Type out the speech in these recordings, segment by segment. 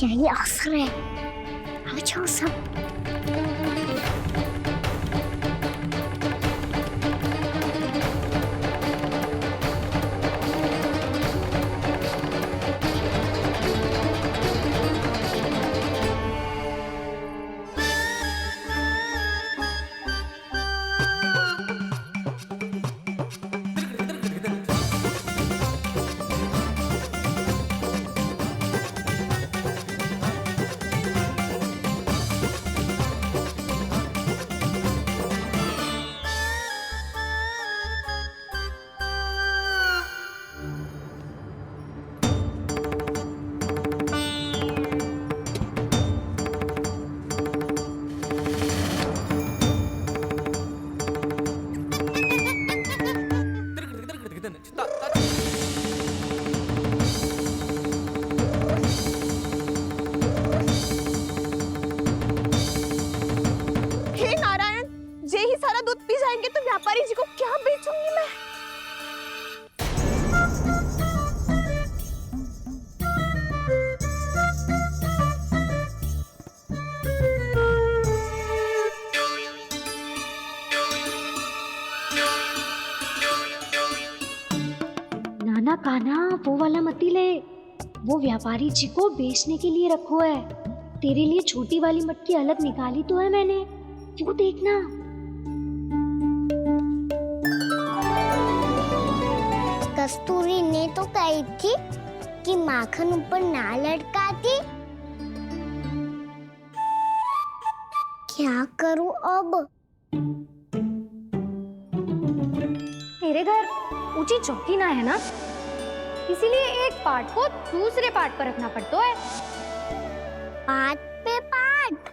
यही अवसर है, आ जाओ सब। व्यापारी जी को क्या बेचूंगी मैं? नाना कान्हा वो वाला मत ले, वो व्यापारी जी को बेचने के लिए रखो है। तेरे लिए छोटी वाली मटकी अलग निकाली तो है मैंने, वो देखना। कस्तूरी ने तो कही थी कि माखन ऊपर ना लटकाती। क्या करूं अब? मेरे घर ऊंची चौकी ना है ना, इसीलिए एक पार्ट को दूसरे पार्ट पर रखना पड़ता है। पार्ट पे पार्ट।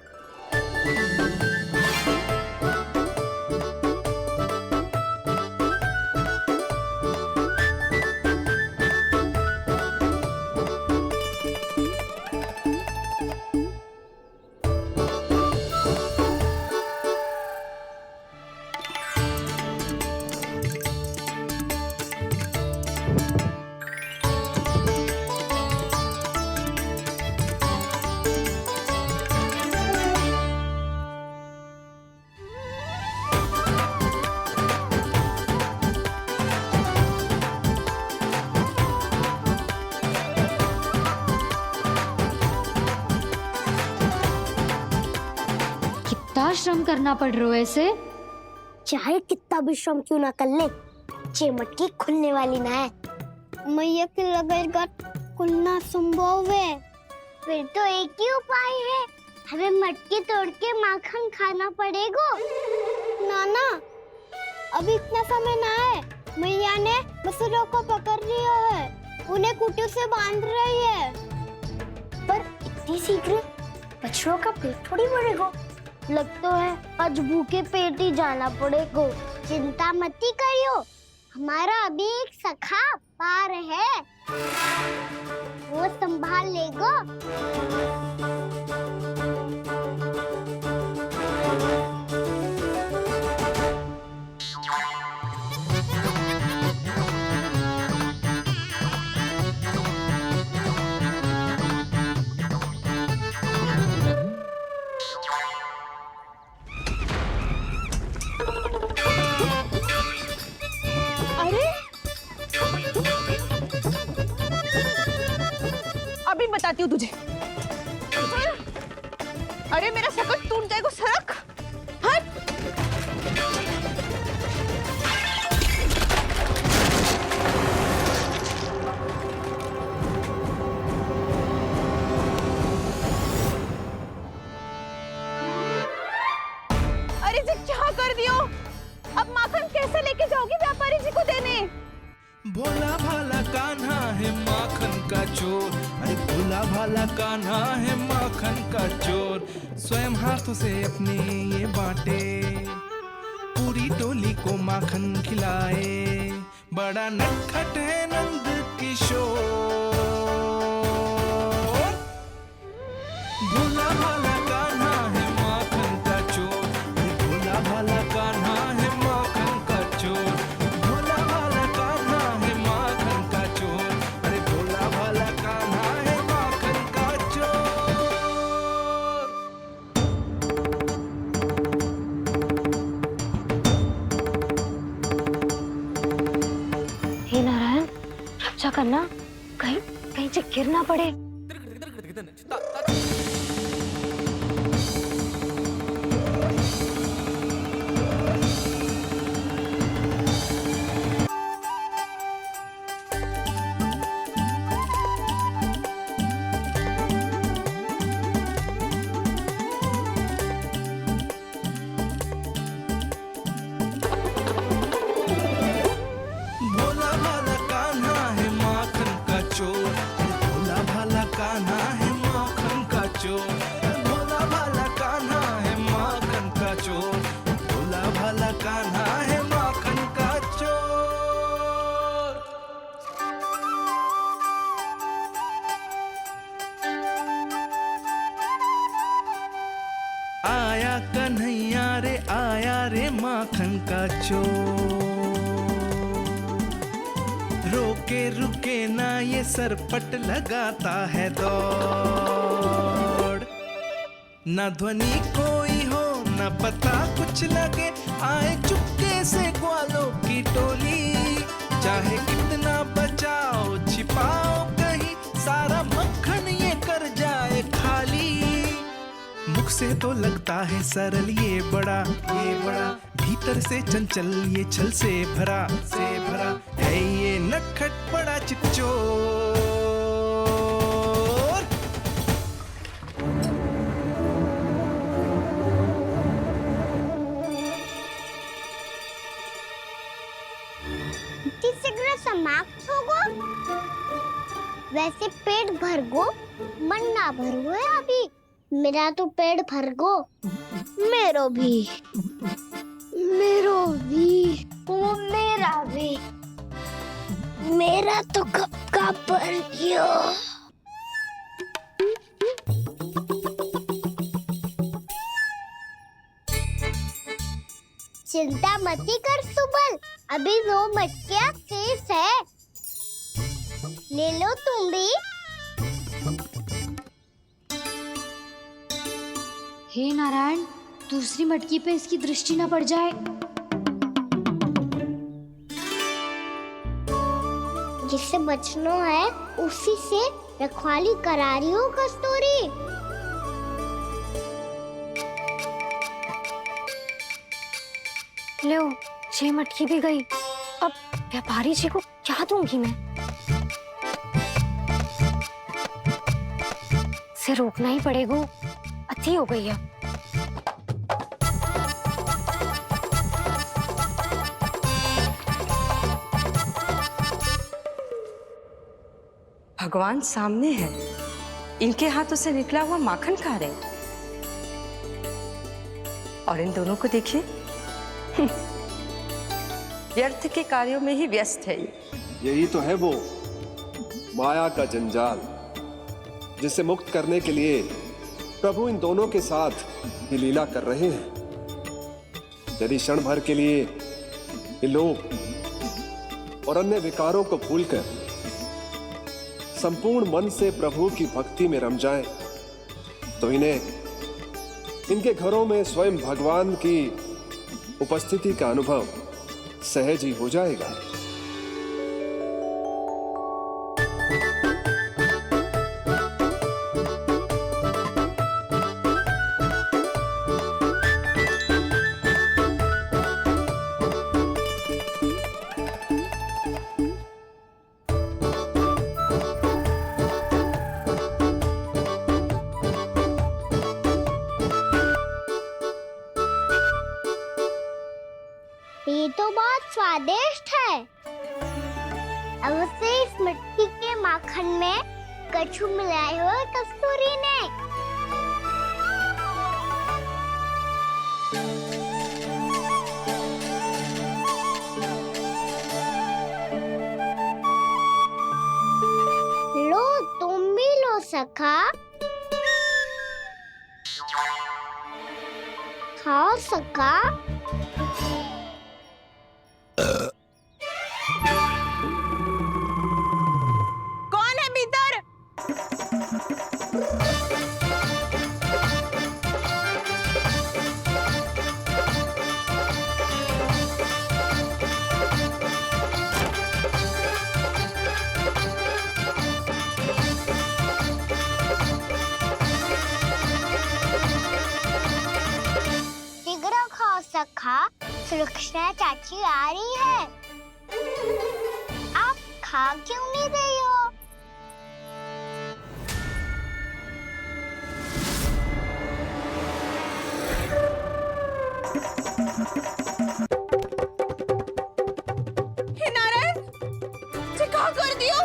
कितना श्रम करना पड़ रहा है इसे। चाहे कितना भी श्रम क्यों ना कर ले, ये मटकी खुलने वाली ना है। मैया के लगेगा खुलना संभव है। फिर तो एक ही उपाय है, हमें मटकी तोड़ के माखन खाना पड़ेगा। नाना, अभी इतना समय ना है। मैया ने बछड़ों को पकड़ लिया है, उन्हें खूंटों से बांध रही है। पर इतनी शीघ्र बछड़ों का पेट थोड़ी भरेगा। लगता है आज भूखे पेट ही जाना पड़ेगा। चिंता मत करियो, हमारा अभी एक सखा पार है, वो संभाल लेगा। अभी बताती हूँ तुझे। अरे मेरा शकट टूट जाएगा, सरक हट। अरे जी क्या कर दियो? अब माखन कैसे लेके जाओगी व्यापारी जी को देने? भोला भाला कान्हा है माखन का चोर, अरे भोला भाला कान्हा है माखन का चोर। स्वयं हाथों से अपने ये बांटे, पूरी टोली को माखन खिलाए। बड़ा नटखट है नंद किशोर। भोला भाला कान्हा है माखन का चोर, अरे भोला भाला कान्हा है माखन का चोर। भोला भाला कान्हा है माखन का चोर, अरे भोला भाला कान्हा है माखन का चोर। करना, कहीं कहीं से गिर ना पड़े। भोला भाला कान्हा है माखन का चोर, भोला भाला कान्हा है माखन का चोर, भोला भाला कान्हा है माखन का चोर, भोला भाला कान्हा है माखन का चोर। आया कन्हैया रे आया रे माखन का चोर, रोके रुके ना ये सरपट लगाता है दौड़, ना ध्वनि कोई हो ना पता कुछ लगे, आए चुपके से ग्वालों की टोली, चाहे कितना बचाओ छिपाओ कहीं, सारा मक्खन ये कर जाए खाली। मुख से तो लगता है सरल ये बड़ा भीतर से चंचल ये छल से भरा है ये नटखट बड़ा चिच्चोर। तीसरा समाप्त होगो, वैसे पेट भर गो मन ना भरो है अभी, मेरा तो पेट भर गो, मेरो भी ओ मेरा भी, मेरा तो कब का भर गयो। चिंता मती कर सुबल, अभी 2 मटकियाँ शेष है, ले लो तुम भी। हे नारायण, दूसरी मटकी पे इसकी दृष्टि न पड़ जाए। जिससे बचना है उसी से रखवाली करा रही हो कस्तूरी। लो, ये मटकी भी गई, अब व्यापारी जी को क्या दूंगी मैं? इसे रोकना ही पड़ेगा, अति हो गई है। भगवान सामने है, इनके हाथों से निकला हुआ माखन खा रहे, और इन दोनों को देखिए व्यर्थ के कार्यों में ही व्यस्त है। यही तो है वो माया का जंजाल, जिसे मुक्त करने के लिए प्रभु इन दोनों के साथ ये लीला कर रहे हैं। यदि क्षण भर के लिए ये लोभ और अन्य विकारों को भूलकर संपूर्ण मन से प्रभु की भक्ति में रम जाएं, तो इन्हें इनके घरों में स्वयं भगवान की उपस्थिति का अनुभव सहज ही हो जाएगा। ये तो बहुत स्वादिष्ट है। अब से इस मिट्टी के माखन में कछु मिलाए हो कस्तूरी ने। लो तुम भी लो सखा, खाओ सखा। कौन है भीतर? खा, सुलक्षणा चाची आ रही है। आप खा क्यों नहीं रही हो? हे नारायण, ये क्या कर दियो?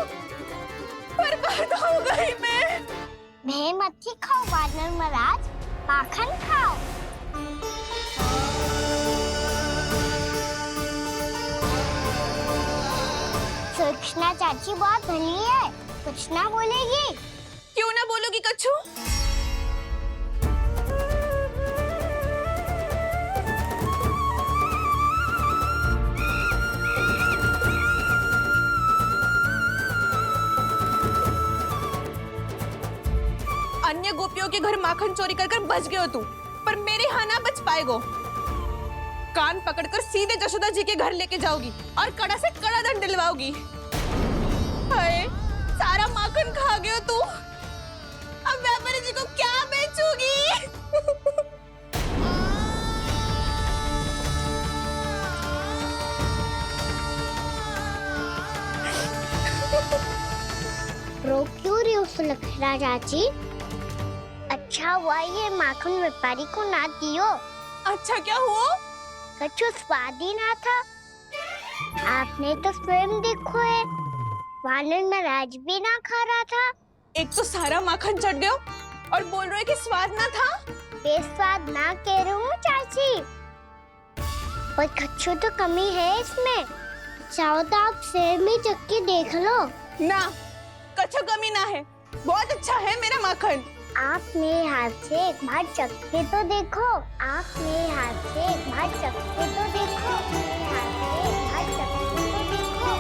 बर्बाद हो गई मैं मच्छी खाओ वानर महाराज, माखन खाओ। सुलक्षणा चाची बहुत भली है, कुछ ना बोलेगी। क्यों ना बोलोगी कच्छू? अन्य गोपियों के घर माखन चोरी कर बच गए हो तू, पर मेरे यहाँ ना बच पाएगो। कान पकड़कर सीधे जशोदा जी के घर लेके जाओगी और कड़ा से कड़ा दंड दिलवाओगी। हाय, सारा माखन खा गए हो तू। अब व्यापारी जी को क्या बेचूगी? रो क्यों रही हो सुलक्षणा चाची? अच्छा हुआ ये माखन व्यापारी को ना दियो। अच्छा क्या हुआ? कछु स्वाद ही ना था। आपने तो स्वयं देखो है, वानर महाराज भी ना खा रहा था। एक तो सारा माखन चढ़ गया और बोल रहे कि स्वाद ना था। बेस्वाद ना कह रही हूँ चाची, पर कछु तो कमी है इसमें। चाहो तो आप शहर में चख के देख लो। ना, कछु कमी ना है, बहुत अच्छा है मेरा माखन। आप मेरे हाथ से एक बार चख के तो देखो। आप मेरे हाथ से एक बार चख के तो देखो। मेरे हाथ से एक बार चख के तो देखो।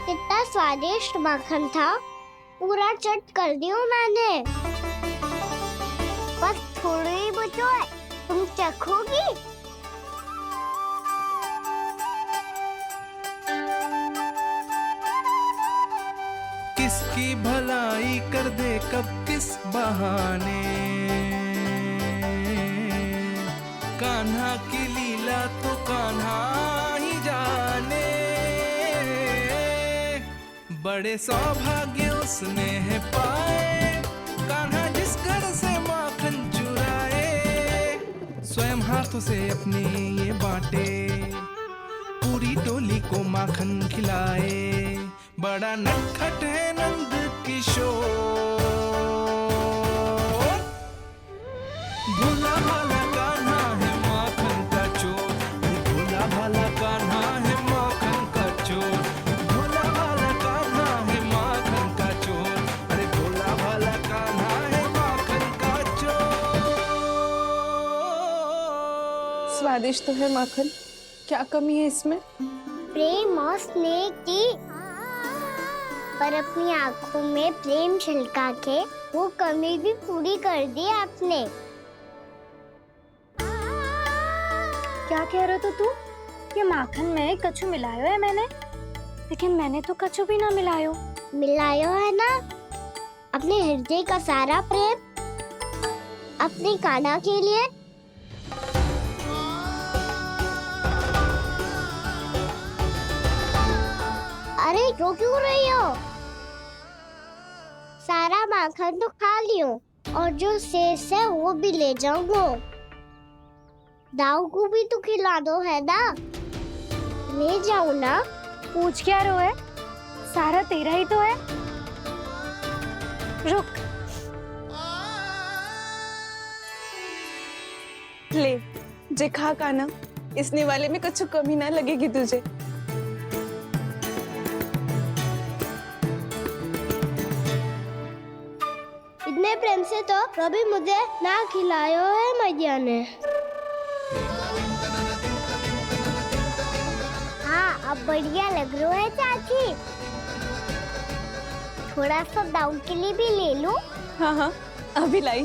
कितना स्वादिष्ट माखन था, पूरा चट कर दिया मैंने। बस थोड़ी ही बचो है, तुम चखोगी? किसकी भलाई कर दे कब किस बहाने, कान्हा की लीला तो कान्हा ही जाने। बड़े सौभाग्य उसने है पाए, कान्हा जिस घर से माखन चुराए। स्वयं हाथों से अपने ये बांटे, पूरी टोली को माखन खिलाए। बड़ा नटखट है नंद किशोर, भोला भाला कान्हा है माखन का चोर। भोला भाला कान्हा है माखन का चोर। भोला भाला कान्हा है माखन का चोर। अरे भोला भाला कान्हा है माखन का चोर। स्वादिष्ट तो है माखन, क्या कमी है इसमें? प्रेम और स्नेह की, पर अपनी आंखों में प्रेम छलका के वो कमी भी पूरी कर दी आपने। क्या कह रहे हो तू? ये माखन में कछु मिलायो है मैंने, लेकिन मैंने तो कछु भी ना मिलायो। मिलायो है ना अपने हृदय का सारा प्रेम अपनी कान्हा के लिए। अरे रो क्यों रही हो? सारा माखन तो खा लियो और जो शेष है वो भी ले जाऊंगा। दाऊ को भी तो खिला दो है ना, ले जाओ ना। पूछ क्या रो है, सारा तेरा ही तो है। रुक, ले जे खा कान्हा, इसने वाले में कुछ कमी ना लगेगी तुझे। इतने प्रेम से तो कभी मुझे ना खिलायो है मैया ने। हाँ, अब बढ़िया लग रहा है चाची। थोड़ा सा दाऊ के लिए भी ले लूं? हाँ हाँ, अभी लाई।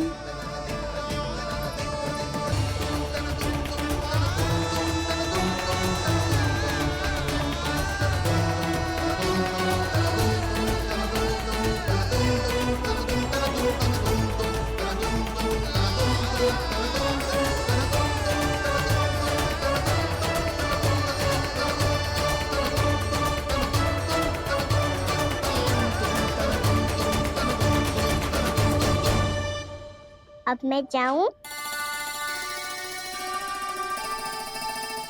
अब मैं जाऊं?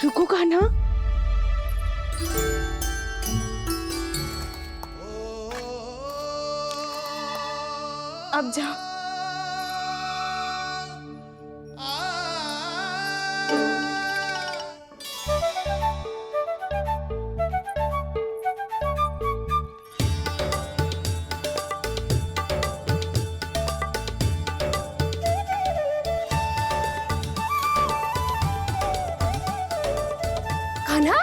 रुको कान्हा, अब जा। कान्हा,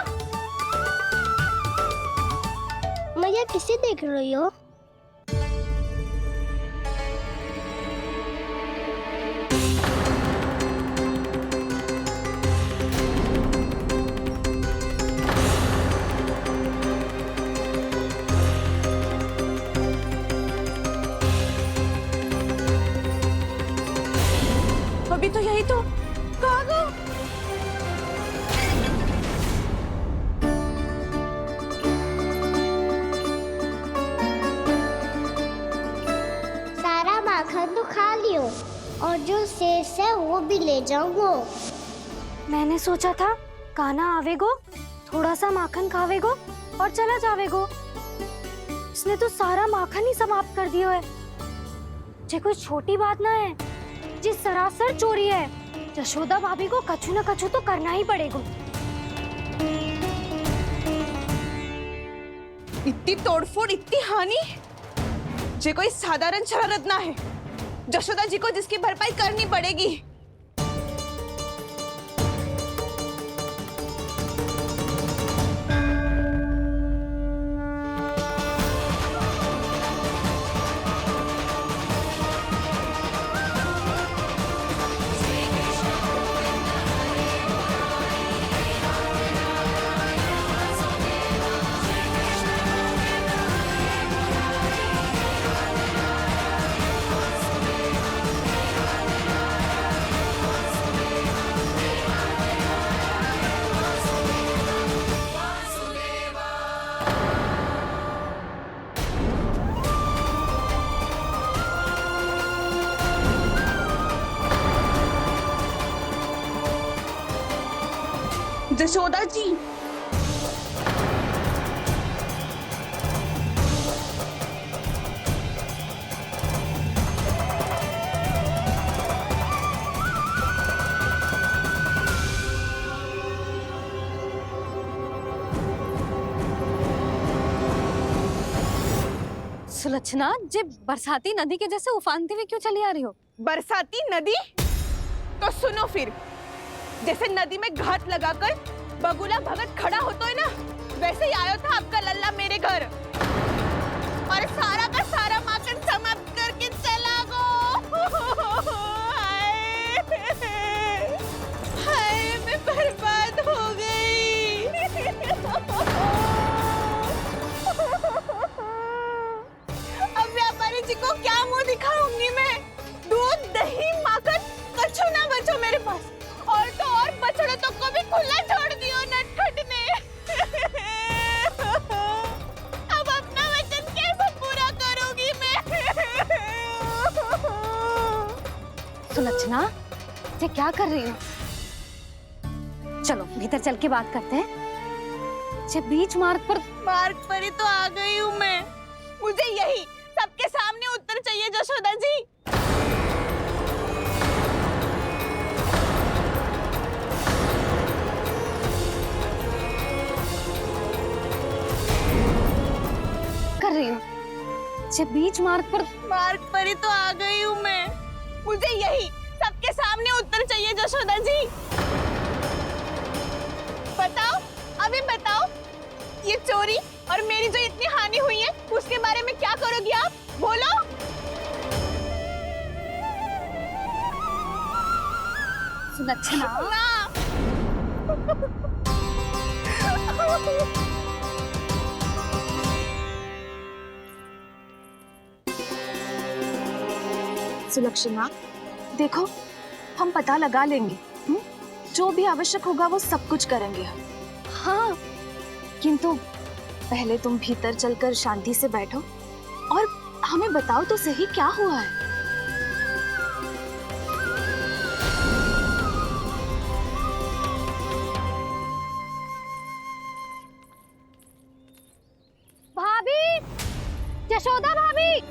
मैया किसे देख रही हो? अभी तो यही तो। कहाँ गो? सारा माखन तो खा लियो और जो शेष है वो भी ले जाऊंगो। मैंने सोचा था कान्हा आवेगो, थोड़ा सा माखन खावेगो और चला जावेगो। इसने तो सारा माखन ही समाप्त कर दिया है। ये कोई छोटी बात ना है, जी सरासर चोरी है। यशोदा भाभी को कछु न कछु तो करना ही पड़ेगा। इतनी तोड़फोड़, इतनी हानि, ये कोई साधारण शरारत ना है। यशोदा जी को जिसकी भरपाई करनी पड़ेगी। यशोदा जी, सुलक्षणा, जे बरसाती नदी के जैसे उफानते हुए क्यों चली आ रही हो? बरसाती नदी? तो सुनो फिर, जैसे नदी में घाट लगाकर बगुला भगत खड़ा होता है ना, वैसे ही आया था आपका लल्ला मेरे घर और सारा का सारा माखन समाप्त करके चला गो। हाय, मैं बर्बाद हो गई। अब व्यापारी जी को क्या मुंह दिखाऊंगी मैं? दूध, दही, माखन कछु ना बचो मेरे पास। और तो और बछड़े तो को भी खुला छोड़ दियो नटखट ने। अब अपना वचन कैसे पूरा करूंगी मैं? सुलक्षणा, ये क्या कर रही हो? चलो भीतर चल के बात करते हैं। ये बीच मार्ग पर ही तो आ गई हूँ मैं। मुझे यही सबके सामने उत्तर चाहिए यशोदा जी। कर रही हो? ये बीच मार्ग पर ही तो आ गई हूँ मैं। मुझे यही सबके सामने उत्तर चाहिए यशोदा जी। बताओ, अभी बताओ, ये चोरी और मेरी जो इतनी हानि हुई है उसके बारे में क्या करोगी आप? बोलो। सुलक्षणा, सुलक्षणा, देखो हम पता लगा लेंगे, जो भी आवश्यक होगा वो सब कुछ करेंगे हम। हाँ, किंतु पहले तुम भीतर चलकर शांति से बैठो और हमें बताओ तो सही क्या हुआ है। यशोदा भाभी,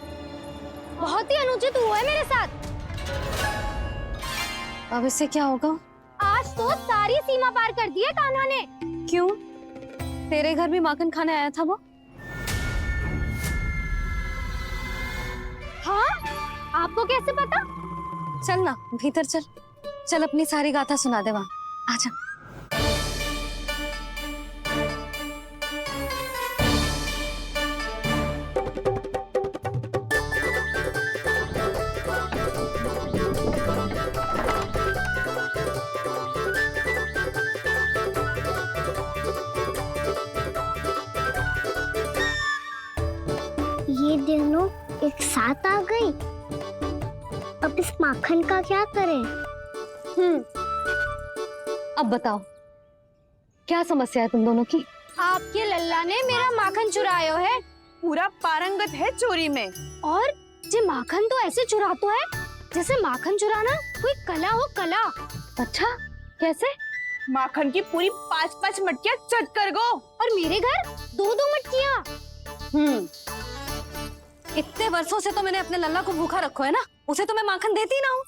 बहुत ही अनुचित हुआ है मेरे साथ। अब इससे क्या होगा? आज तो सारी सीमा पार कर दी है कान्हा ने। क्यों? तेरे घर भी माखन खाने आया था वो? हाँ, आपको कैसे पता? चल ना भीतर चल, चल अपनी सारी गाथा सुना दे वहां, आजा। ये दोनों एक साथ आ गई। अब इस माखन का क्या करें? अब बताओ क्या समस्या है तुम दोनों की? आपके लल्ला ने मेरा माखन चुरायो है, पूरा पारंगत है चोरी में। और जे माखन तो ऐसे चुरातो है जैसे माखन चुराना कोई कला हो, कला। अच्छा, कैसे? माखन की पूरी 5-5 मटकियां चट कर गो। और मेरे घर 2-2 मटकियां। इतने वर्षों से तो मैंने अपने लल्ला को भूखा रखो है ना, उसे तो मैं माखन देती ना हूँ।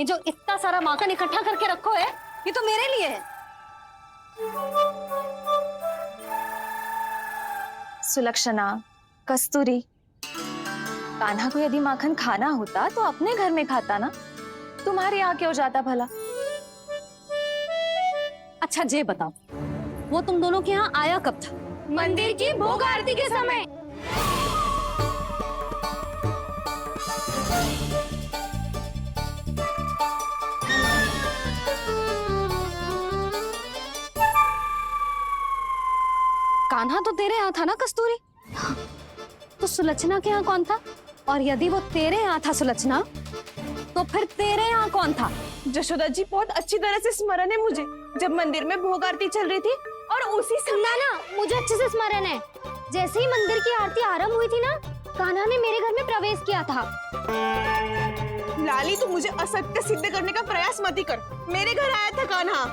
ये जो इतना सारा माखन इकट्ठा करके रखो है, ये तो मेरे लिए है। सुलक्षणा, कस्तूरी, कान्हा को यदि माखन खाना होता तो अपने घर में खाता ना, तुम्हारे यहाँ क्यों जाता भला? अच्छा ये बताओ, वो तुम दोनों के यहाँ आया कब था? मंदिर की भोग आरती के समय। कान्हा तो तेरे यहाँ था ना कस्तूरी? तो सुलक्षणा के यहाँ कौन था? और यदि वो तेरे यहाँ था सुलक्षणा, तो फिर तेरे यहाँ कौन था? जशोदा जी बहुत अच्छी तरह से स्मरण है मुझे, जब मंदिर में भोग आरती चल रही थी और उसी समय ना, मुझे अच्छे से स्मरण है। जैसे ही मंदिर की आरती आरंभ हुई थी ना, कान्हा ने मेरे घर में प्रवेश किया था। लाली, तू मुझे असत्य सिद्ध करने का प्रयास मत ही कर। मेरे घर आया था कान्हा।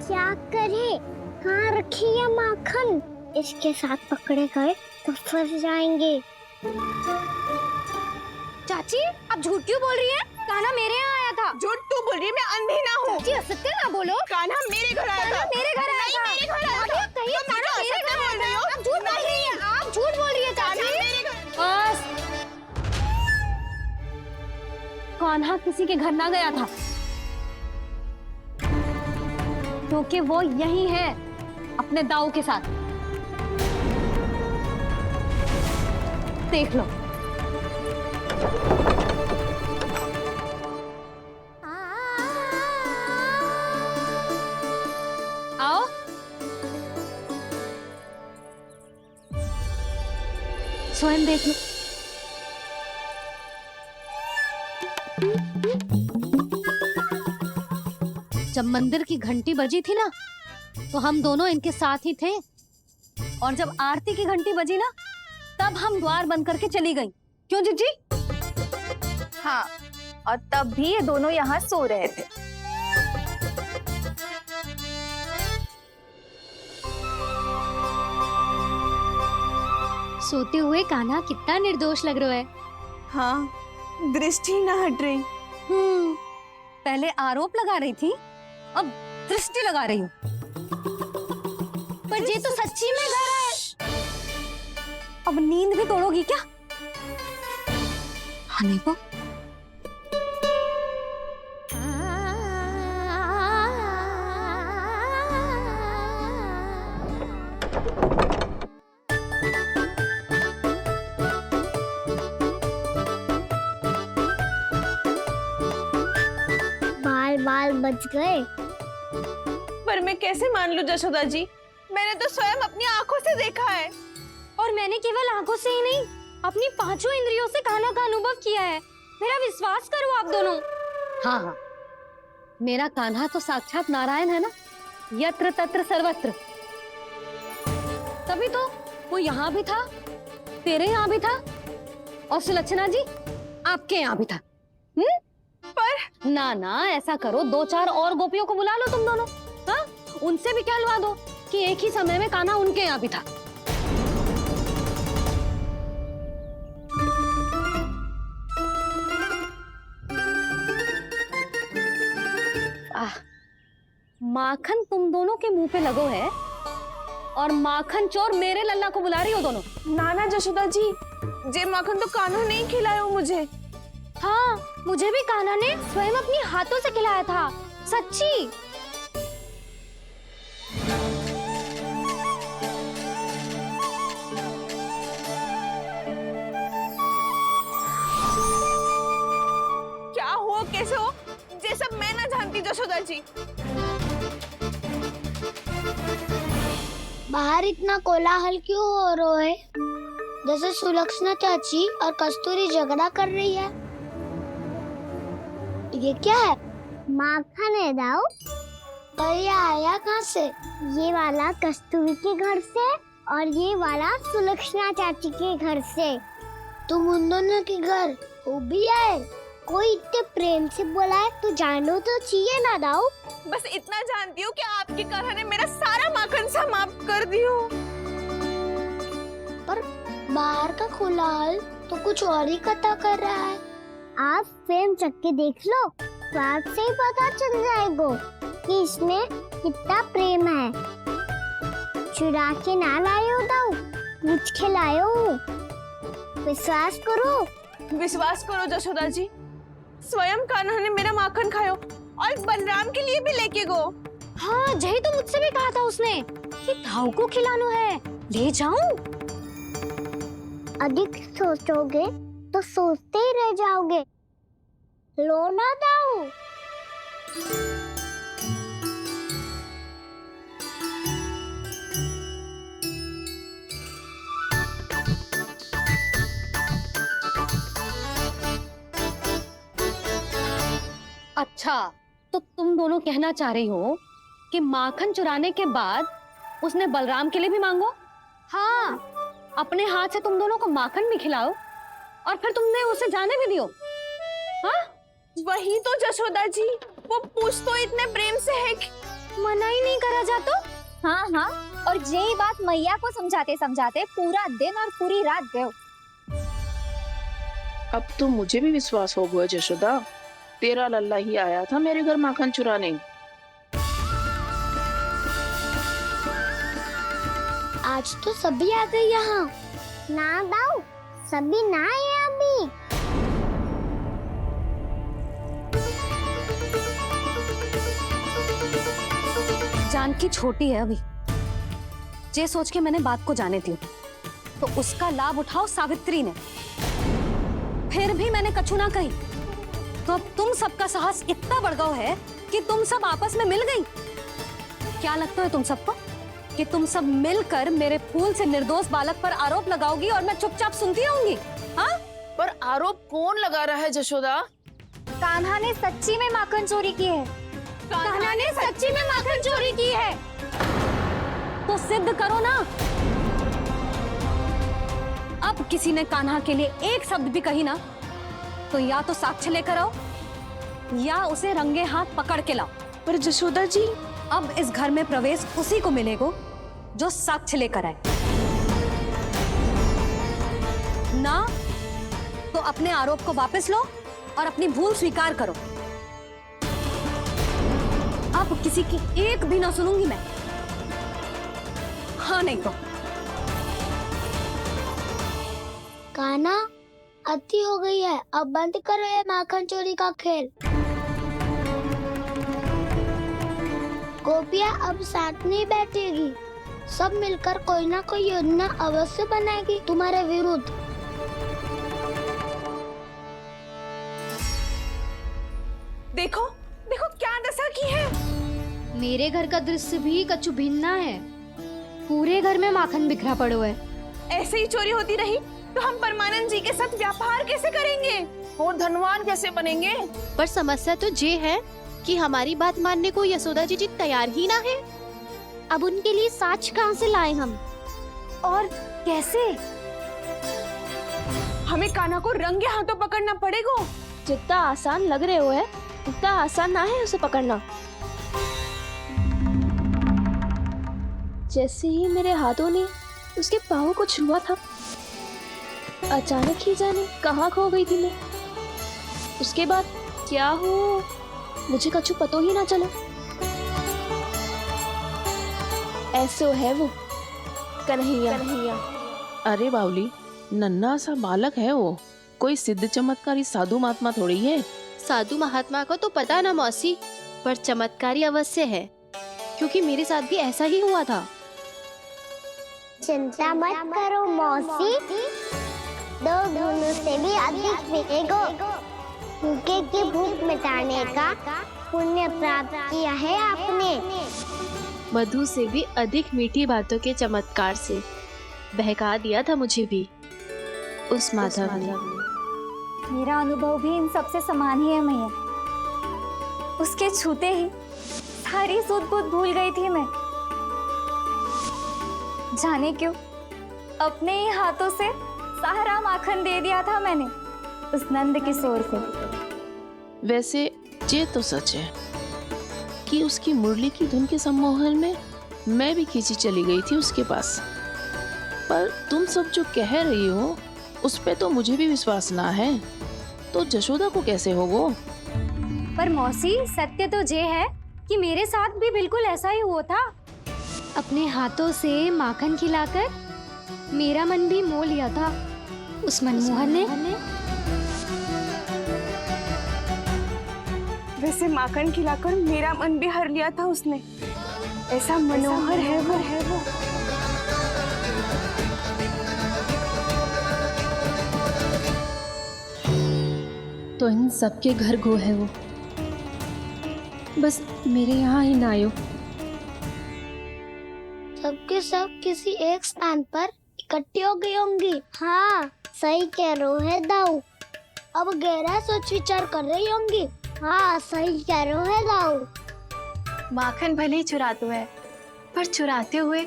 क्या करे? कहाँ रखी है माखन? इसके साथ पकड़े गए तो फंस जाएंगे। चाची, आप झूठ क्यों बोल रही हैं? कान्हा मेरे यहाँ आया था। झूठ तू बोल रही है, मैं अंधी ना हूँ। चाची, असत्य ना बोलो। कान्हा मेरे घर आया था। मेरे घर आया था। मेरे घर आया था। कहिए तुम कान्हा मुझे मेरे घर असत्य बोल रही आया हो। था। आप झूठ बोल रही हैं। आप झूठ बोल रही हैं चाची। बस, कान्हा किसी के घर ना गया था, क्योंकि वो यही है अपने दाऊ के साथ। देख लो। आओ। स्वयं देख लो। जब मंदिर की घंटी बजी थी ना, तो हम दोनों इनके साथ ही थे, और जब आरती की घंटी बजी ना, तब हम द्वार बंद करके चली गई। क्यों जीजी? हाँ, और तब भी ये दोनों यहाँ सो रहे थे। सोते हुए कान्हा कितना निर्दोष लग रहा है। हाँ, दृष्टि ना हट रही। पहले आरोप लगा रही थी, अब दृष्टि लगा रही हूँ। पर ये तो सच्ची में घर है। अब नींद भी तोड़ोगी क्या? हनी को बाल बच गए। पर मैं कैसे मान लूं जशोदा जी? मैंने तो स्वयं अपनी आंखों से देखा है। और मैंने केवल आंखों से ही नहीं, अपनी 5 इंद्रियों से कान्हा का अनुभव किया है। मेरा विश्वास करो आप दोनों। हाँ हाँ, मेरा कान्हा तो साक्षात नारायण है ना, यत्र तत्र सर्वत्र। तभी तो वो यहाँ भी था, तेरे यहाँ भी था, और सुलक्षणा जी आपके यहाँ भी था। पर ना ना, ऐसा करो, 2-4 और गोपियों को बुला लो तुम दोनों, हाँ? उनसे भी कहलवा दो कि एक ही समय में कान्हा उनके यहाँ भी था। माखन तुम दोनों के मुंह पे लगो है और माखन चोर मेरे लल्ला को बुला रही हो दोनों। नाना जशोदा जी, जे माखन तो कान्हा नहीं खिलाया मुझे। हाँ, मुझे भी कान्हा ने स्वयं अपनी हाथों से खिलाया था, सच्ची। क्या हो कैसे हो, ये सब मैं ना जानती जशोदा जी। बाहर इतना कोलाहल क्यों हो रहा है? जैसे सुलक्षणा चाची और कस्तूरी झगड़ा कर रही है। ये क्या है? माखन है दाऊ। और ये आया कहाँ से? ये वाला कस्तूरी के घर से और ये वाला सुलक्षणा चाची के घर से। तुम उन दोनों के घर वो भी आए? कोई इतने प्रेम से बोला है तो जानो तो चाहिए ना दाऊ। बस इतना जानती हूँ कि आपकी कान्हा ने मेरा सारा माखन समाप्त कर दियो। पर बाहर का कोलाहल तो कुछ और ही कथा कर रहा है। आप फिल्म चख के देख लो तो आपसे ही पता चल जाएगा कि इसमें कितना प्रेम है। चुरा के ना लायो दाऊ, पूछ के लायो। विश्वास करो जशोदा जी, स्वयं कान्हा ने मेरा माखन खायो और बलराम के लिए भी लेके गो। हाँ, यही तो मुझसे भी कहा था उसने कि दाऊ को खिलाना है, ले जाऊं। अधिक सोचोगे तो सोचते ही रह जाओगे। लो ना दाऊ। अच्छा, तो तुम दोनों कहना चाह रही हो कि माखन चुराने के बाद उसने बलराम के लिए भी मांगो? हाँ, अपने हाथ से तुम दोनों को माखन भी खिलाओ और फिर तुमने उसे जाने भी दियो। हाँ, वही तो जशोदा जी, वो पूछ तो इतने प्रेम से है कि मना ही नहीं करा जाता। हाँ हाँ, और यही बात मैया को समझाते समझाते पूरा दिन और पूरी रात गयो। अब तो मुझे भी विश्वास हो गया जशोदा, तेरा लल्ला ही आया था मेरे घर माखन चुराने। आज तो सभी आ गए यहाँ। ना दाऊ, सभी ना आए अभी। जानकी छोटी है अभी, ये सोच के मैंने बात को जाने दी तो उसका लाभ उठाओ सावित्री ने। फिर भी मैंने कछु ना कही तो अब तुम सबका साहस इतना बढ़ गया है कि तुम सब आपस में मिल गई। क्या लगता है तुम सबको कि तुम सब मिलकर मेरे फूल से निर्दोष बालक पर आरोप लगाओगी और मैं चुपचाप सुनती रहूंगी? हाँ? पर आरोप कौन लगा रहा है जशोदा? कान्हा ने सच्ची में माखन चोरी की है। कान्हा ने सच्ची में माखन चोरी की है। तो सिद्ध करो ना। अब किसी ने कान्हा के लिए एक शब्द भी कही ना तो या तो साक्ष्य लेकर आओ या उसे रंगे हाथ पकड़ के लाओ। पर जशोदा जी, अब इस घर में प्रवेश उसी को मिलेगा जो साक्ष्य लेकर आए। ना तो अपने आरोप को वापस लो और अपनी भूल स्वीकार करो। अब किसी की एक भी ना सुनूंगी मैं। हाँ नहीं तो कान्हा, अति हो गई है, अब बंद करो ये माखन चोरी का खेल। गोपिया अब साथ नहीं बैठेगी, सब मिलकर कोई ना कोई योजना अवश्य बनाएगी तुम्हारे विरुद्ध। देखो देखो क्या दशा की है। मेरे घर का दृश्य भी कछु भिन्न है। पूरे घर में माखन बिखरा पड़ो है। ऐसे ही चोरी होती रही तो हम परमानंद जी के साथ व्यापार कैसे करेंगे और धनवान कैसे बनेंगे? पर समस्या तो ये है कि हमारी बात मानने को यशोदा जी तैयार ही ना है। अब उनके लिए साक्ष्य कहाँ से लाएं हम? और कैसे? हमें कान्हा को रंगे हाथों पकड़ना पड़ेगा। जितना आसान लग रहे हो है उतना आसान ना है उसे पकड़ना। जैसे ही मेरे हाथों ने उसके पाँव को छुआ था, अचानक ही जाने कहाँ खो गई थी मैं। उसके बाद क्या हो मुझे कछु पतो ही ना चला। ऐसो है वो कन्हैया। अरे बावली, नन्हा सा बालक है वो, कोई सिद्ध चमत्कारी साधु महात्मा थोड़ी है। साधु महात्मा को तो पता ना मौसी, पर चमत्कारी अवश्य है, क्योंकि मेरे साथ भी ऐसा ही हुआ था। चिंता मत करो मौसी, 2 गुणों से भी अधिक मिलेगा। भूखे की भूख मिटाने का पुण्य प्राप्त किया है आपने। मधु से भी अधिक मीठी बातों के चमत्कार से बहका दिया था मुझे भी उस माधव ने। मेरा अनुभव भी इन सबसे समान ही है मैया। उसके छूते ही सारी सूध बूध भूल गई थी मैं। जाने क्यों अपने ही हाथों से सारा माखन दे दिया था मैंने उस नंद किशोर को। वैसे ये तो सच है कि उसकी मुरली की धुन के सम्मोहन में मैं भी खींची चली गई थी उसके पास। पर तुम सब जो कह रही हो उस पे तो मुझे भी विश्वास ना है, तो जशोदा को कैसे होगो? पर मौसी सत्य तो ये है कि मेरे साथ भी बिल्कुल ऐसा ही हुआ था। अपने हाथों से माखन खिलाकर मेरा मन भी मोह लिया था उस मनमोहन ने। वैसे माखन खिलाकर मेरा मन भी हर लिया था उसने। ऐसा मनोहर है वो। तो इन सबके घर गो है वो, बस मेरे यहाँ ही ना आयो। सबके सब किसी एक स्थान पर इकट्ठी हो गई होंगी। हाँ सही कह रहे है दाऊ। अब गहरा सोच विचार कर रही होंगी। हाँ सही कह रहे है दाऊ। माखन भले ही चुराते है, पर चुराते हुए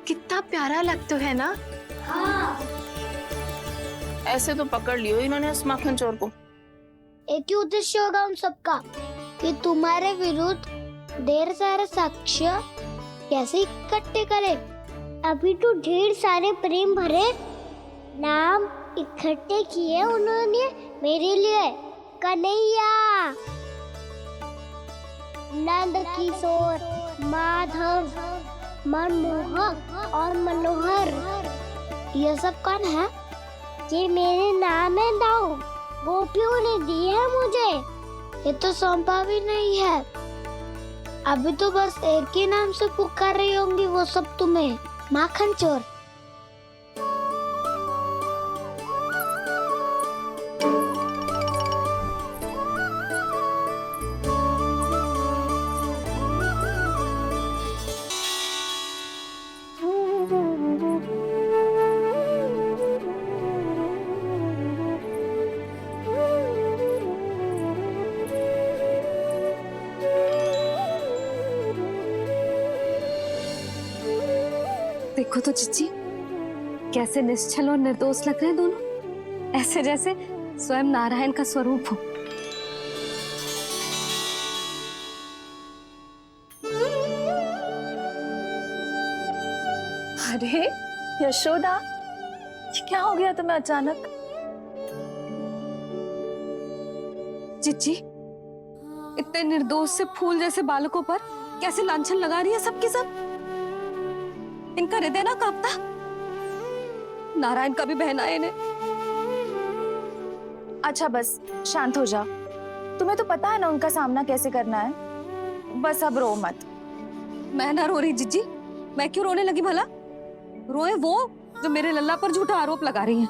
कितना प्यारा लगता है ना। हाँ ऐसे तो पकड़ लियो इन्होंने उस माखन चोर को। एक ही उद्देश्य होगा उन सबका कि तुम्हारे विरुद्ध ढेर सारे साक्ष्य कैसे इकट्ठे करे। अभी तो ढेर सारे प्रेम भरे नाम इकट्ठे किए उन्होंने मेरे लिए। कन्हैया, नंद किशोर, माधव, मनमोहक और मनोहर, ये सब कौन है? ये मेरे नाम है दाऊ। गोपियों ने दी है मुझे, ये तो सौंपा भी नहीं है। अभी तो बस एक ही नाम से पुकार रही होंगी वो सब तुम्हें, माखन चोर। देखो तो चिच्ची, कैसे निश्चल और निर्दोष लग रहे हैं दोनों, ऐसे जैसे स्वयं नारायण का स्वरूप हो। अरे यशोदा, ये क्या हो गया तुम्हें अचानक? चिच्ची, इतने निर्दोष से फूल जैसे बालकों पर कैसे लांछन लगा रही है सबके सब। इनका हृदय ना कांपता? नारायण का भी बहना है इन्हें। अच्छा बस शांत हो जा, तुम्हें तो पता है ना उनका सामना कैसे करना है। बस अब रो मत। मैं ना रो रही जिज्जी, मैं क्यों रोने लगी भला? रोए वो जो मेरे लल्ला पर झूठा आरोप लगा रही हैं।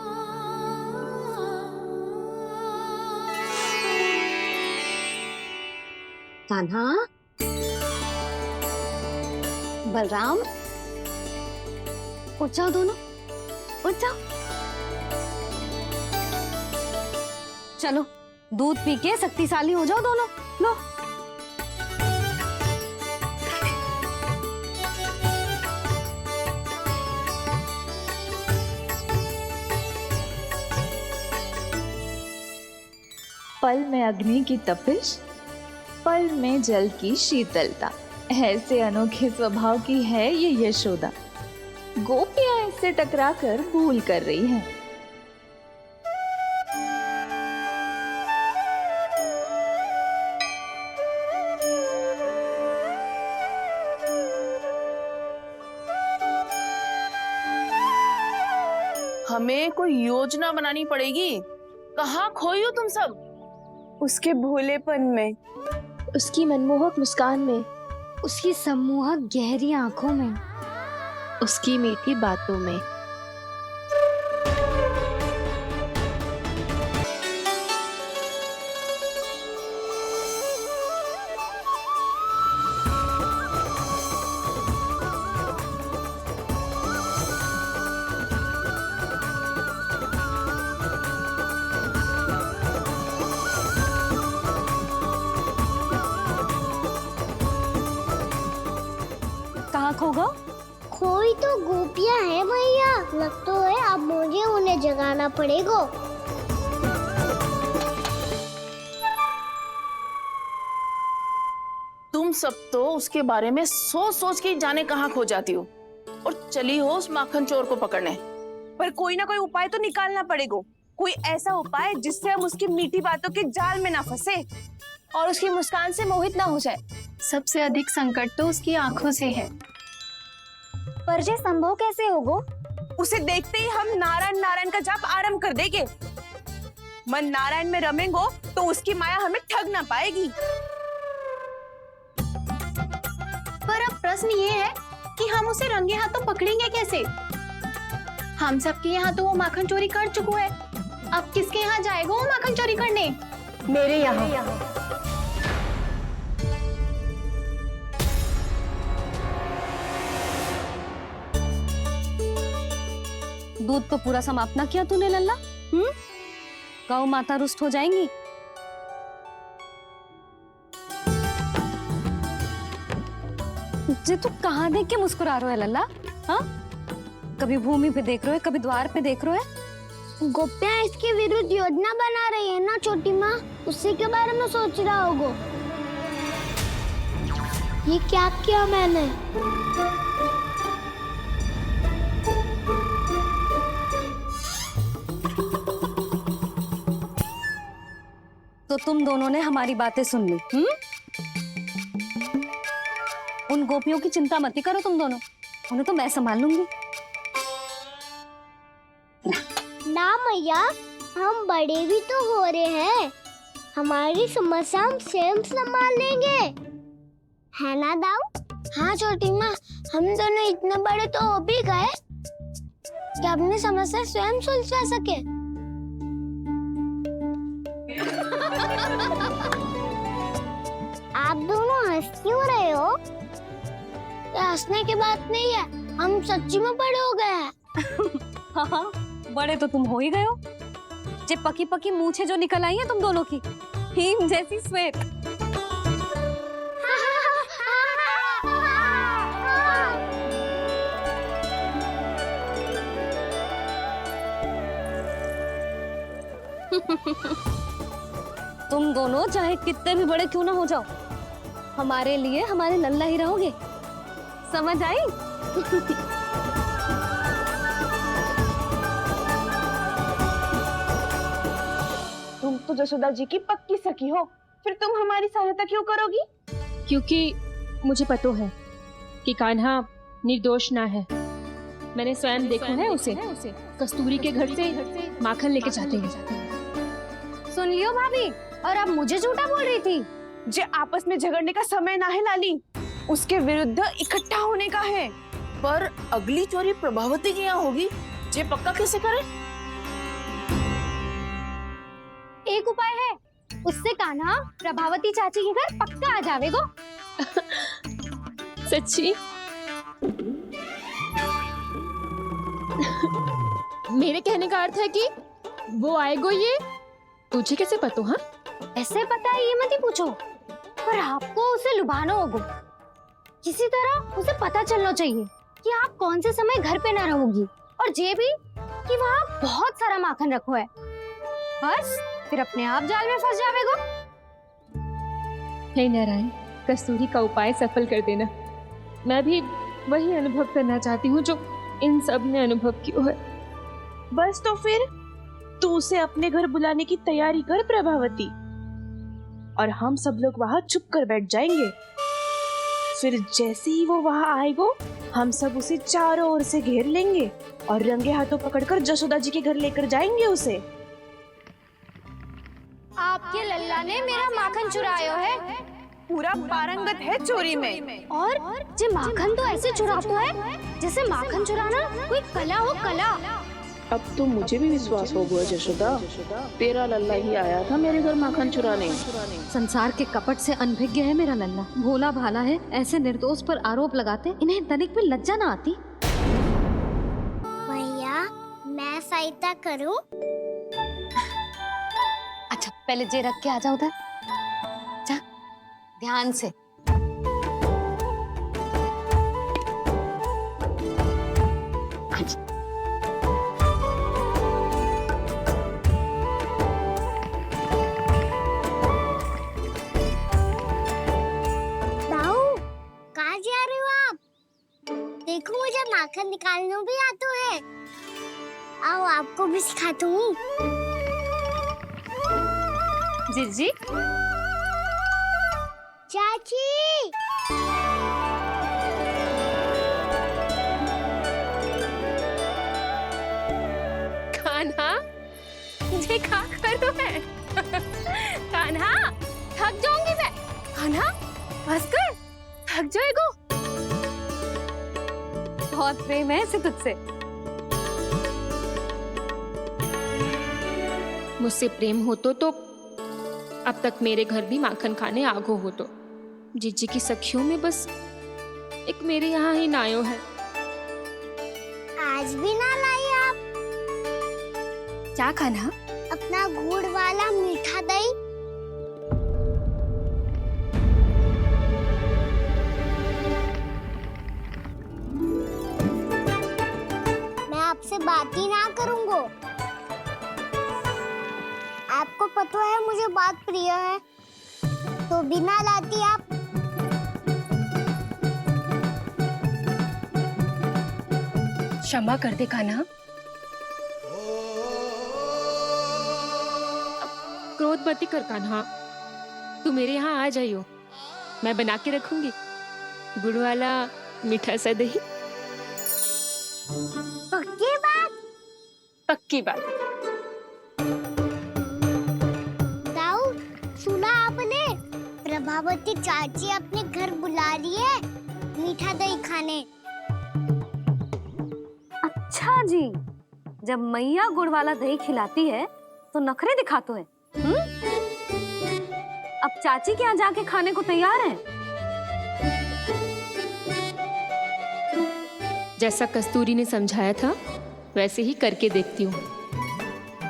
कान्हा, बलराम, उठ जाओ दोनों, उठ जाओ। चलो दूध पी के शक्तिशाली हो जाओ दोनों। लो पल में अग्नि की तपिश, पल में जल की शीतलता, ऐसे अनोखे स्वभाव की है ये यशोदा। गोपियां इससे टकराकर भूल कर रही हैं। हमें कोई योजना बनानी पड़ेगी। कहाँ खोई हो तुम सब? उसके भोलेपन में, उसकी मनमोहक मुस्कान में, उसकी सम्मोहक गहरी आंखों में, उसकी मीठी बातों में। कहाँ खो गो? कोई तो गोपियां है भैया, लगता है अब मुझे उन्हें जगाना पड़ेगा। तुम सब तो उसके बारे में सोच सोच के जाने कहाँ खो जाती हो और चली हो उस माखन चोर को पकड़ने। पर कोई ना कोई उपाय तो निकालना पड़ेगा। कोई ऐसा उपाय जिससे हम उसकी मीठी बातों के जाल में ना फंसे और उसकी मुस्कान से मोहित ना हो जाए। सबसे अधिक संकट तो उसकी आंखों से है। पर ये संभव कैसे होगो? उसे देखते ही हम नारायण नारायण का जाप आरंभ कर देंगे। मन नारायण में रमेंगो तो उसकी माया हमें ठग ना पाएगी। पर अब प्रश्न ये है कि हम उसे रंगे हाथों पकड़ेंगे कैसे? हम सबके यहाँ तो वो माखन चोरी कर चुका है। अब किसके यहाँ जाएगा वो माखन चोरी करने? मेरे यहाँ। दूध तो पूरा समाप्त ना किया तूने लल्ला। गौ माता रुष्ट हो जाएंगी। जे तू कहाँ देख के मुस्कुरा रहे हो लल्ला? हाँ, कभी भूमि पे देख रहे हो, कभी द्वार पे देख रहे हो। गोपियां इसके विरुद्ध योजना बना रही है ना छोटी माँ, उसी के बारे में सोच रहा होगा। ये क्या किया मैंने? तो तुम दोनों ने हमारी बातें सुन ली। उन गोपियों की चिंता मत करो तुम दोनों, उन्हें तो मैं संभाल लूंगी। ना मैया, हम बड़े भी तो हो रहे हैं, हमारी समस्या हम स्वयं संभाल लेंगे, है ना दाऊ? हाँ छोटी माँ, हम दोनों इतने बड़े तो हो भी गए कि अपनी समस्या स्वयं सुलझा सके। आप दोनों हंस क्यों रहे हो? ये हंसने की बात नहीं है, हम सच्ची में बड़े हो गए हैं। हाँ, बड़े तो तुम हो ही गए हो। जे पकी पकी मूछें जो निकल आई हैं तुम दोनों की, हिम जैसी श्वेत। तुम दोनों चाहे कितने भी बड़े क्यों ना हो जाओ, हमारे लिए हमारे लल्ला ही रहोगे। समझ आई? तुम तो जशोदा जी की पक्की सखी हो, फिर तुम हमारी सहायता क्यों करोगी? क्योंकि मुझे पता है कि कान्हा निर्दोष ना है। मैंने स्वयं देखा है उसे कस्तूरी के घर से माखन लेके जाते हैं। सुन लियो भाभी, और अब मुझे झूठा बोल रही थी। जे आपस में झगड़ने का समय ना है लाली, उसके विरुद्ध इकट्ठा होने का है। पर अगली चोरी प्रभावती की यहाँ होगी, जे पक्का कैसे करे? एक उपाय है, उससे कान्हा प्रभावती चाची के घर पक्का आ जावेगो। सच्ची? मेरे कहने का अर्थ है कि वो आएगो, ये तुझे कैसे पता? हाँ, ऐसे पता है ये मत ही पूछो, पर आपको उसे लुभाना होगा। किसी तरह उसे पता चलना चाहिए कि आप कौन से समय घर पे ना रहोगी, और ये भी कि वहाँ बहुत सारा माखन रखो है। बस फिर अपने आप जाल में फंस जावेगो। हे नारायण, कस्तूरी का उपाय सफल कर देना। मैं भी वही अनुभव करना चाहती हूँ जो इन सब ने अनुभव किया है। बस तो फिर तू उसे अपने घर बुलाने की तैयारी कर प्रभावती, और हम सब लोग वहां चुप कर बैठ जाएंगे। फिर जैसे ही वो वहां आएगो, हम सब उसे चारों ओर से घेर लेंगे और रंगे हाथों पकड़कर जशोदा जी के घर लेकर जाएंगे उसे। आपके लल्ला ने मेरा माखन चुरायो है पूरा पारंगत है चोरी में। और जे माखन तो ऐसे चुराता है जैसे माखन चुराना कोई कला हो, कला। अब तो मुझे भी विश्वास हो गया जशोदा, तेरा लल्ला ही आया था मेरे घर माखन चुराने। संसार के कपट से अनभिज्ञ है मेरा लल्ला, भोला भाला है। ऐसे निर्दोष पर आरोप लगाते इन्हें तनिक भी लज्जा ना आती। भैया मैं सहायता करूं? अच्छा पहले जे रख के आ जाओ उधर, जा ध्यान से। दाऊ कहाँ जा रहे हो आप? देखो मुझे माखन निकालना भी आता है। आओ आपको भी सिखाता हूँ। जीजी चाची कान्हा मुझे क्या करो है? कान्हा थक जाऊंगी मैं। कान्हा बस कर, थक जाएगो। बहुत प्रेम है इसे तुझसे। मुझसे प्रेम हो तो अब तक मेरे घर भी माखन खाने आगो हो तो। जीजी की सखियों में बस एक मेरे यहाँ ही नायो है। आज भी ना लाई आप? क्या खाना? अपना गुड़ वाला मीठा दही। मैं आपसे बात ही ना करूंगा। आपको पता है मुझे बात प्रिय है, तो बिना लाती आप। क्षमा कर दे कान्हा। क्रोध मत कर कान्हा, तू मेरे यहाँ आ जाइयो, मैं बना के रखूंगी गुड़ वाला मीठा सा दही। पक्की बात? पक्की बात। दाऊ सुना आपने? प्रभावती चाची अपने घर बुला रही है मीठा दही खाने। अच्छा जी, जब मैया गुड़ वाला दही खिलाती है तो नखरे दिखाते हैं। अब चाची के यहाँ जाके खाने को तैयार हैं। जैसा कस्तूरी ने समझाया था वैसे ही करके देखती हूँ,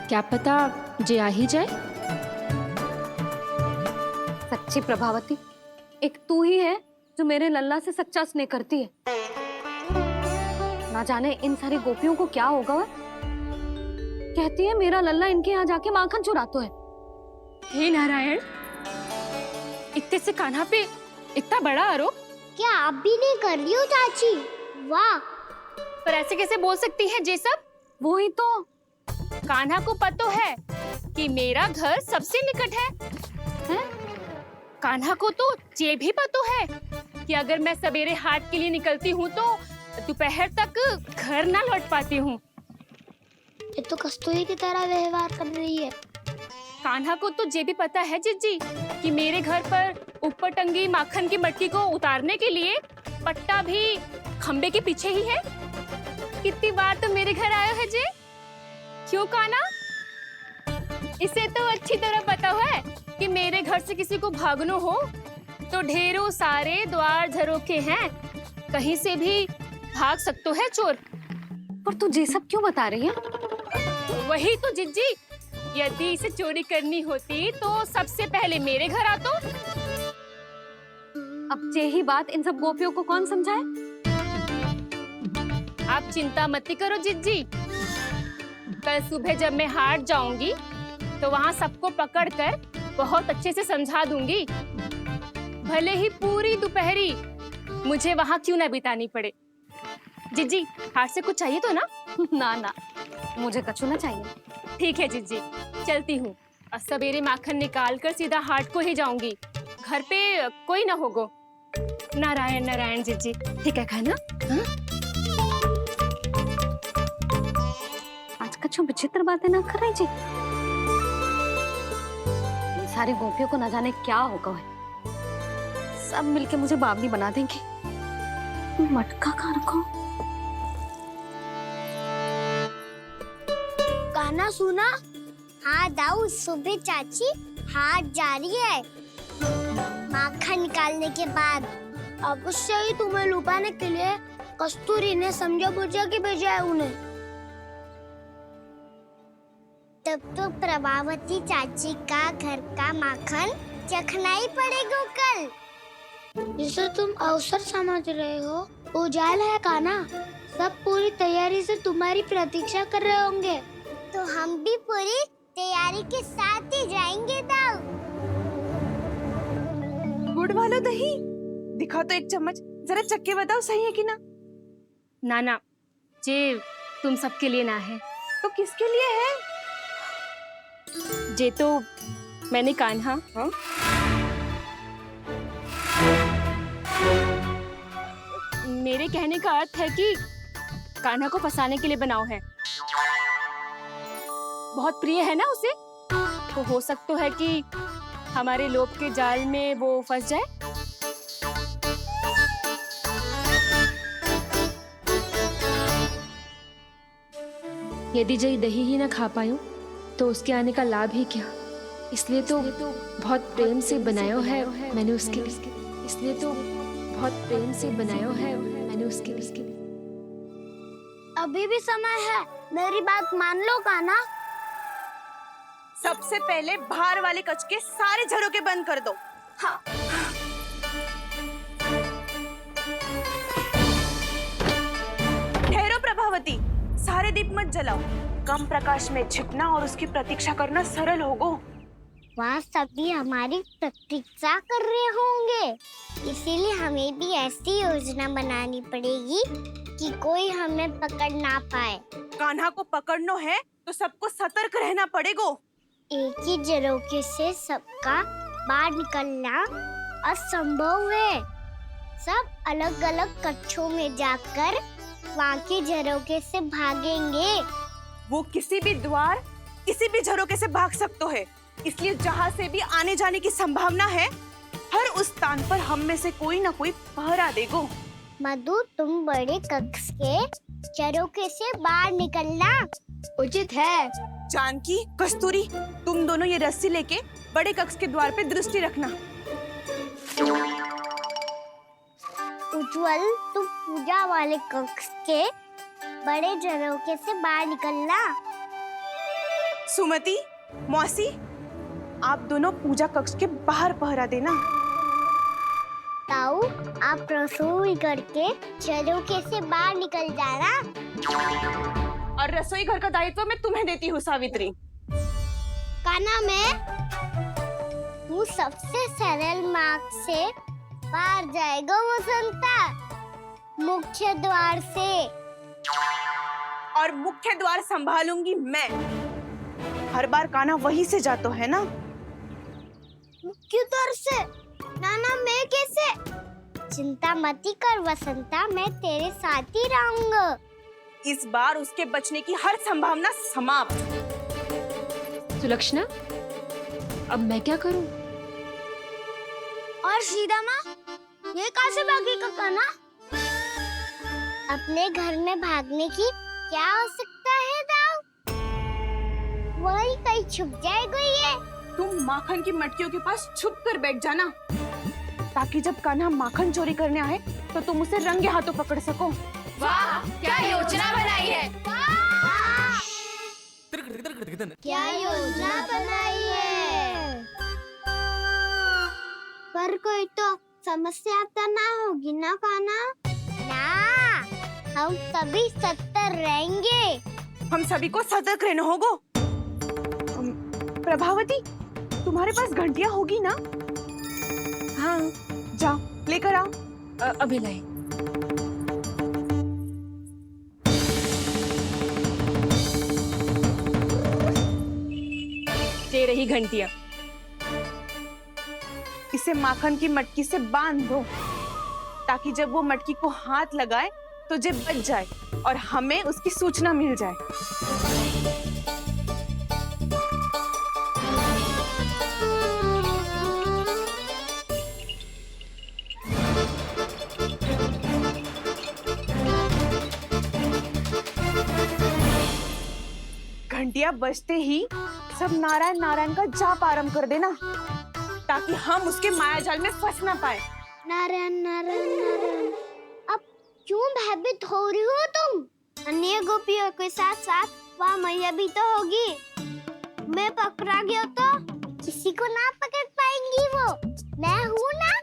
क्या पता जे आ ही जाए। सच्ची प्रभावती, एक तू ही है जो मेरे लल्ला से सच्चा स्नेह करती है। ना जाने इन सारी गोपियों को क्या होगा। कहती है मेरा लल्ला इनके यहाँ जाके माखन चुराता है। हे नारायण, इतने से कान्हा पे इतना बड़ा आरोप। क्या आप भी नहीं कर रही हो चाची? वाह, पर ऐसे कैसे बोल सकती है जे सब? वो ही तो। कान्हा को पता है कि मेरा घर सबसे निकट है? कान्हा को तो ये भी पता है कि अगर मैं सवेरे हाट के लिए निकलती हूँ तो दोपहर तक घर ना लौट पाती हूँ। ये तो कस्तूरी की तरह व्यवहार कर रही है। कान्हा को तो ये भी पता है जीजी कि मेरे घर पर ऊपर टंगी माखन की मटकी को उतारने के लिए पट्टा भी खंबे के पीछे ही है। कितनी बार तो मेरे घर आया है जी। क्यों कान्हा? इसे तो अच्छी तरह पता है कि मेरे घर से किसी को भागना हो तो ढेरों सारे द्वार झरोखे हैं, कहीं से भी भाग सकते है चोर। पर तू ये सब क्यों बता रही है? वही तो जिज्जी, यदि इसे चोरी करनी होती तो सबसे पहले मेरे घर आतो। अब यही बात इन सब गोपियों को कौन समझाए? आप चिंता मत करो जिज्जी, कल सुबह जब मैं हाट जाऊंगी तो वहाँ सबको पकड़कर बहुत अच्छे से समझा दूंगी। भले ही पूरी दोपहरी मुझे वहाँ क्यों ना बितानी पड़े। जिज्जी, हाथ से कुछ चाहिए तो ना? ना ना, मुझे कछु ना चाहिए। ठीक है जिज्जी, चलती हूँ। और सवेरे माखन निकाल कर सीधा हाट को ही जाऊंगी। घर पे कोई ना होगो। नारायण नारायण जिज्जी। ठीक है खाना? हाँ? आज कछु विचित्र बातें ना कर रही जी। ये सारी गोपियों को न जाने क्या होगा है। सब मिलके मुझे बावली बना देंगे। मटका कहाँ रखो? गाना सुना? हाँ दाऊ, सुबह चाची हाथ जा रही है माखन निकालने के बाद। अवश्य ही तुम्हें लुभाने के लिए कस्तूरी ने समझा बुझा के भेजा है उन्हें। तब तो प्रभावती चाची का घर का माखन चखना ही पड़ेगा कल। जिसे तुम अवसर समझ रहे हो, उजाला है काना। सब पूरी तैयारी से तुम्हारी प्रतीक्षा कर रहे होंगे। तो हम भी पूरी तैयारी के साथ ही जाएंगे दाऊ। गुड़ वाला दही दिखा तो एक चम्मच, जरा चख के बताओ सही है कि ना। ना जे तुम सबके लिए ना है। तो किसके लिए है? जे तो मैंने कान्हा मेरे कहने का अर्थ है कि कान्हा को फंसाने के लिए बनाओ है। बहुत प्रिय है ना उसे, तो हो सकता है कि हमारे लोभ के जाल में वो फंस जाए। यदि जय दही ही ना खा पायो तो उसके आने का लाभ ही क्या। इसलिए तो बहुत प्रेम से बनाया है मैंने उसके लिए। इसलिए तो बहुत प्रेम से बनाया है मैंने उसके लिए। अभी भी समय है, मेरी बात मान लो काना। सबसे पहले बाहर वाले कच के सारे झरोके बंद कर दो। हाँ। ठहरो प्रभावती, सारे दीप मत जलाओ। कम प्रकाश में छिपना और उसकी प्रतीक्षा करना सरल होगो। वहाँ सभी हमारी प्रतीक्षा कर रहे होंगे, इसीलिए हमें भी ऐसी योजना बनानी पड़ेगी कि कोई हमें पकड़ ना पाए। कान्हा को पकड़ना है तो सबको सतर्क रहना पड़ेगा। एक ही झरोखे से सबका बाहर निकलना असंभव है। सब अलग अलग कक्षों में जाकर वहाँ के झरोखे से भागेंगे। वो किसी भी द्वार, किसी भी झरोखे से भाग सकते है, इसलिए जहाँ से भी आने जाने की संभावना है, हर उस स्थान पर हम में से कोई ना कोई पहरा देगो। मधु, तुम बड़े कक्ष के झरोखे से बाहर निकलना उचित है। जानकी, कस्तूरी, तुम दोनों ये रस्सी लेके बड़े कक्ष के द्वार पे दृष्टि रखना। उज्जवल, तुम पूजा वाले कक्ष के बड़े झरोखे से बाहर निकलना। सुमति, मौसी, आप दोनों पूजा कक्ष के बाहर पहरा देना। ताऊ, आप रसोई करके झरोखे से बाहर निकल जाना। और रसोई घर का दायित्व मैं तुम्हें देती हूँ सावित्री। काना, मैं तू सबसे सरल मार्ग से बाहर जाएगा वसंता, मुख्य द्वार से। और मुख्य द्वार संभालूंगी मैं। हर बार कान्हा वहीं से जाता है ना। मुख्य द्वार से? नाना, मैं कैसे? चिंता मत कर वसंता, मैं तेरे साथ ही रहूंगा। इस बार उसके बचने की हर संभावना समाप्त। सुलक्षणा, अब मैं क्या करूं? और सीधा माँ, ये कहाँ से भागेगा कान्हा? अपने घर में भागने की क्या हो सकता है दाऊ? वही कहीं छुप जाएगा ये। तुम माखन की मटकियों के पास छुप कर बैठ जाना, ताकि जब कान्हा माखन चोरी करने आए तो तुम उसे रंगे हाथों पकड़ सको। वाह, क्या योजना बनाई है। क्या योजना बनाई है? पर कोई तो समस्या तो ना होगी ना कान्हा? ना, हम सभी सतर्क रहेंगे। हम सभी को सतर्क रहना होगा। प्रभावती, तुम्हारे पास घंटियां होगी ना? हाँ, जाओ लेकर आओ। अभी लाई। ये रही घंटिया, इसे माखन की मटकी से बांध दो ताकि जब वो मटकी को हाथ लगाए तो जे बच जाए और हमें उसकी सूचना मिल जाए। घंटिया बजते ही सब नारायण नारायण का जाप आरंभ कर देना ताकि हम उसके मायाजाल में फंस ना पाए। नारायण नारायण नारायण। अब क्यों भयभीत हो रही हो तुम? अन्य गोपियों के साथ साथ वहाँ मैया भी तो होगी। मैं पकड़ा गया तो किसी को ना पकड़ पाएंगी वो, मैं हूँ ना।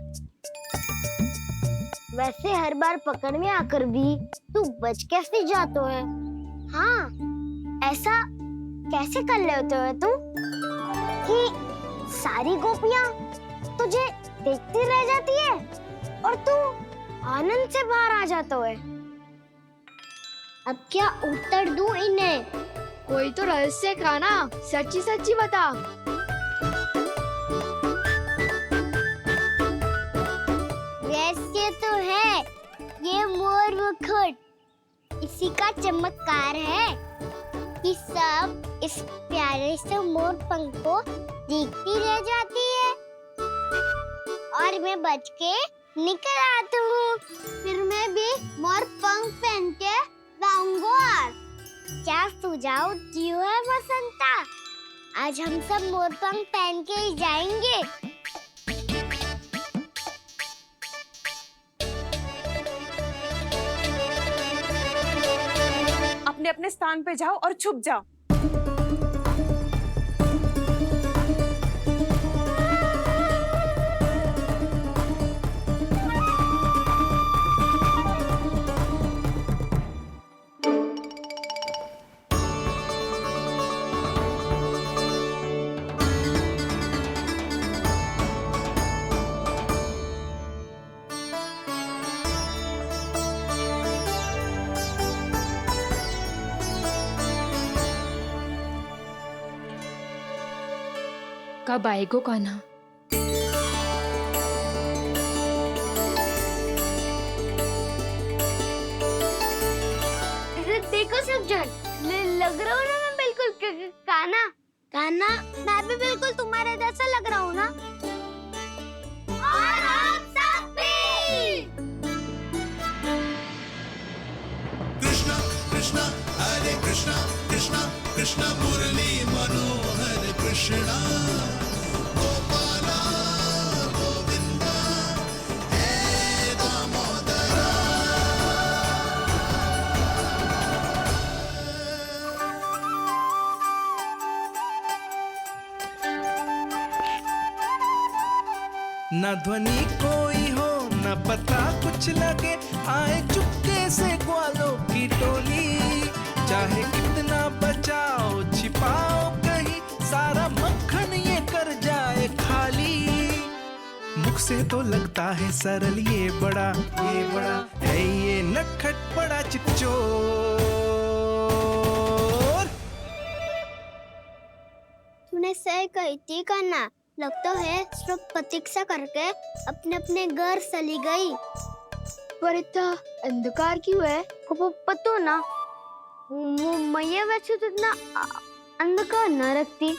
वैसे हर बार पकड़ में आकर भी तू बच कैसे जाता है? हाँ, ऐसा कैसे कर लेते हो तुम कि सारी गोपियाँ तुझे देखती रह जाती है और तू आनंद से बाहर आ जाता है? अब क्या उत्तर दूं इन्हें? कोई तो रहस्य का ना, सच्ची सच्ची बता। रहस्य तो है, ये मोर मुकुट इसी का चमत्कार है कि सब इस प्यारे से मोर पंख को देखती रह जाती है और मैं बच के निकल आता हूँ। फिर मैं भी मोर पंख पहन के गाऊंगा। क्या सुझाव दियो है बसंता? आज हम सब मोर पंख पहन के ही जाएंगे। अपने अपने स्थान पे जाओ और छुप जाओ। कब आएगो कान्हा? देखो सब जन, लग रहा हूँ ना मैं बिल्कुल कान्हा। कान्हा, मैं भी बिल्कुल तुम्हारे जैसा लग रहा हूँ ना? और हम सब भी। कृष्णा कृष्णा हरे कृष्णा कृष्णा कृष्णा मुरली मनोहर कृष्णा गोपाला गोविंदा हे दामोदरा। न ध्वनि कोई हो न पता कुछ लगे, आए चुपके से ग्वालों की टोली। चाहे कितना बचाओ छिपाओ कहीं, सारा मक्खन ये कर जाए खाली। मुख से तो लगता है सरल, ये बड़ा है ये नटखट बड़ा चिकचोर। तूने सही कही थी कान्हा। लगता है सब प्रतीक्षा करके अपने अपने घर चली गई। पर इतना अंधकार क्यों है? पतो ना, वो मैया वैसे तो इतना अंधकार न रखती।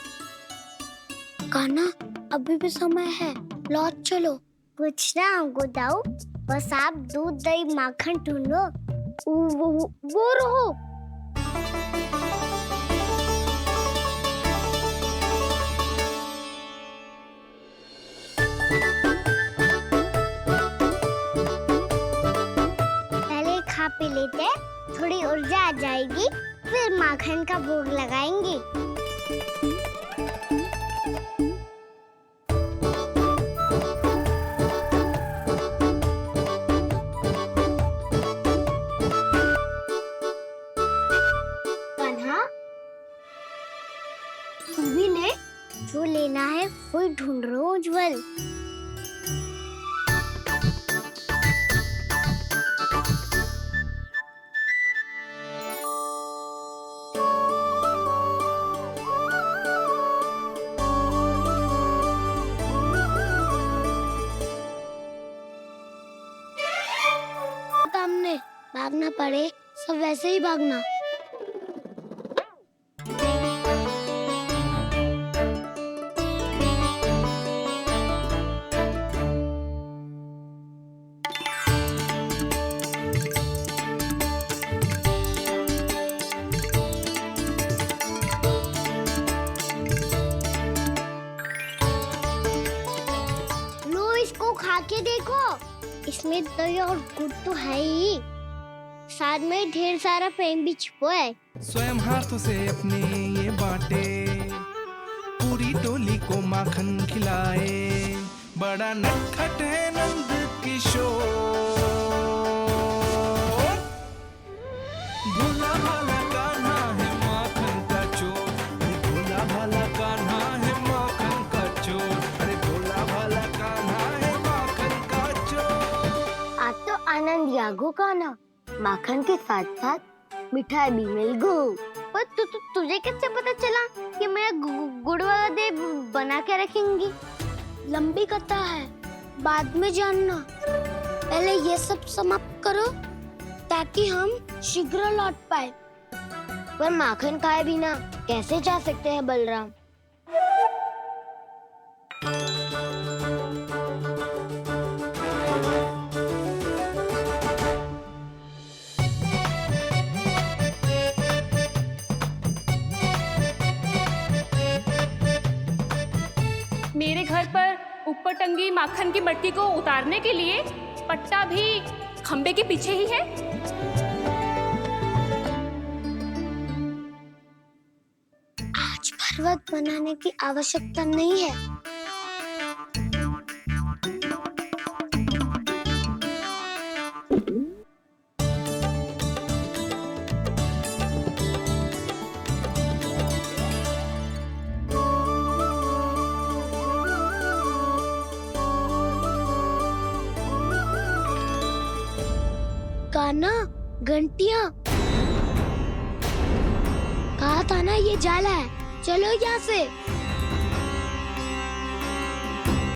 कान्हा, अभी भी समय है, लौट चलो। कुछ ना हमको दाऊ, बस आप दूध दही माखन ढूंढो। वो रहो। पहले खा पी लेते, थोड़ी ऊर्जा आ जाएगी, फिर माखन का भोग लगाएंगे। कान्हा, तू भी ले, जो लेना है वही ढूंढ रहा हूँ। उज्जवल, भागना पड़े, सब वैसे ही भागना। लो इसको खा के देखो, इसमें दही और गुड़ तो है ही, साथ में ढेर सारा प्रेम भी छुपा है। स्वयं हाथों से अपने ये बांटे, पूरी टोली को माखन खिलाए, बड़ा नटखट है नंद किशोर। भोला भाला कान्हा है माखन का चोर, भोला भाला कान्हा है माखन का चोर, अरे भोला भाला कान्हा है माखन का चोर। आज तो आनंद यागो का ना, माखन के साथ साथ मिठाई भी मिल गई। पर तुझे कैसे पता चला कि मैं गुड़ वाला दे बना के रखेंगी? लंबी कथा है, बाद में जानना। पहले ये सब समाप्त करो ताकि हम शीघ्र लौट पाए। पर माखन खाए बिना कैसे जा सकते हैं बलराम? मेरे घर पर ऊपर टंगी माखन की मटकी को उतारने के लिए पट्टा भी खंबे के पीछे ही है। आज पर्वत बनाने की आवश्यकता नहीं है। कान्हा, घंटियां, कहा था ना ये जाला है, चलो यहाँ से।